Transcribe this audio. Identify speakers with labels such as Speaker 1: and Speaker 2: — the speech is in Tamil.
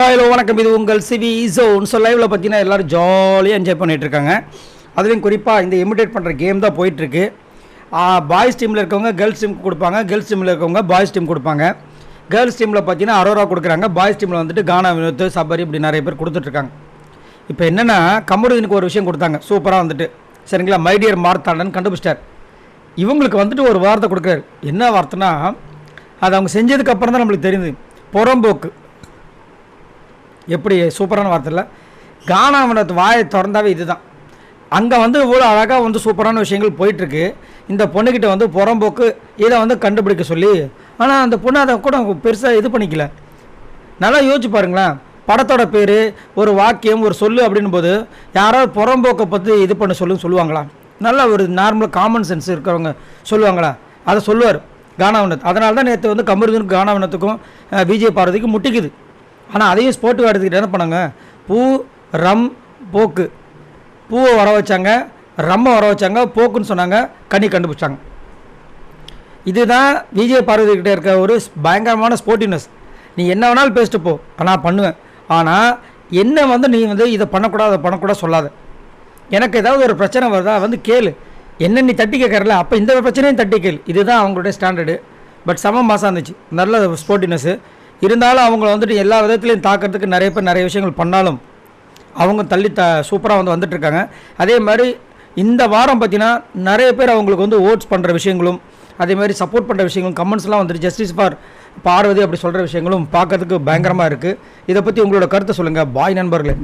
Speaker 1: ஹலோ வணக்கம், இது உங்கள் சிவி ஜோன். ஸோ லைவில் பார்த்தீங்கன்னா எல்லோரும் ஜாலியாக என்ஜாய் பண்ணிகிட்ருக்காங்க. அதுலேயும் குறிப்பாக இந்த இமிடேட் பண்ணுற கேம் தான் போயிட்டுருக்கு. பாய்ஸ் டீமில் இருக்கவங்க கேர்ள்ஸ் டீமுக்கு கொடுப்பாங்க, கேர்ள்ஸ் டீமில் இருக்கவங்க பாய்ஸ் டீம் கொடுப்பாங்க. கேர்ள்ஸ் டீமில் பார்த்தீங்கன்னா அரோரா கொடுக்குறாங்க, பாய்ஸ் டீமில் வந்துட்டு கானா வினோத், சபரி இப்படி நிறைய பேர் கொடுத்துட்ருக்காங்க. இப்போ என்னென்னா கமருதீனுக்கு ஒரு விஷயம் கொடுத்தாங்க சூப்பராக வந்துட்டு, சரிங்களா, மைடியர் மார்த்தாண்டன் கண்டுபிடிச்சிட்டார். இவங்களுக்கு வந்துட்டு ஒரு வார்த்தை கொடுக்குறாரு. என்ன வார்த்தைனா, அது அவங்க செஞ்சதுக்கப்புறம் தான் நம்மளுக்கு தெரியுது. புறம்போக்கு எப்படி சூப்பரான வார்த்தை இல்லை. கானா வினோத் வாயை திறந்தாவே இதுதான். அங்கே வந்து இவ்வளோ அழகாக வந்து சூப்பரான விஷயங்கள் போயிட்டுருக்கு. இந்த பொண்ணுக்கிட்ட வந்து புறம்போக்கு இதை வந்து கண்டுபிடிக்க சொல்லி, ஆனால் அந்த பொண்ணு அதை கூட பெருசாக இது பண்ணிக்கல. நல்லா யோசிச்சு பாருங்களேன், படத்தோட பேர் ஒரு வாக்கியம் ஒரு சொல்லு அப்படின் போது யாராவது புறம்போக்கை பற்றி இது பண்ண சொல்லுவாங்களா? நல்லா ஒரு நார்மலாக காமன் சென்ஸ் இருக்கிறவங்க சொல்லுவாங்களா? அதை சொல்லுவார் கானா வினோத். அதனால தான் நேற்று வந்து கமருதீனுக்கும் கானா வினோத்துக்கும் விஜய் பார்வதிக்கும் முட்டிக்குது. ஆனால் அதையும் ஸ்போர்ட்டிவ் எடுத்துக்கிட்டு என்ன பண்ணாங்க, பூ ரம் போக்கு, பூவை வர வச்சாங்க, ரம்மை வர வச்சாங்க, போக்குன்னு சொன்னாங்க, கண்டுபிடிச்சாங்க. இதுதான் விஜய் பார்வதி கிட்டே இருக்க ஒரு பயங்கரமான ஸ்போர்ட்டிவ்னஸ். நீ என்ன வேணாலும் பேசிட்டு போ, நான் பண்ணுவேன். ஆனால் என்ன வந்து நீ வந்து இதை பண்ணக்கூடாது அதை பண்ணக்கூடாது சொல்லாத. எனக்கு ஏதாவது ஒரு பிரச்சனை வருதா வந்து கேளு, என்ன நீ தட்டி கேட்கறல, அப்போ இந்த பிரச்சனையும் தட்டி கேளு. இதுதான் அவங்களுடைய ஸ்டாண்டர்டு. பட் செம மாதம் இருந்துச்சு, நல்ல ஸ்போர்ட்டிவ்னஸ்ஸு. இருந்தாலும் அவங்கள வந்துட்டு எல்லா விதத்துலையும் தாக்கிறதுக்கு நிறைய பேர் நிறைய விஷயங்கள் பண்ணாலும் அவங்க தள்ளி சூப்பராக வந்துட்டுருக்காங்க. அதே மாதிரி இந்த வாரம் பார்த்தீங்கன்னா நிறைய பேர் அவங்களுக்கு வந்து ஓட்ஸ் பண்ணுற விஷயங்களும், அதே மாதிரி சப்போர்ட் பண்ணுற விஷயங்களும், கமெண்ட்ஸ்லாம் வந்துட்டு ஜஸ்டிஸ் ஃபார் பார்வதி அப்படி சொல்கிற விஷயங்களும் பார்க்கறதுக்கு பயங்கரமாக இருக்குது. இதை பற்றி உங்களோட கருத்தை சொல்லுங்கள் பாய் நண்பர்களே.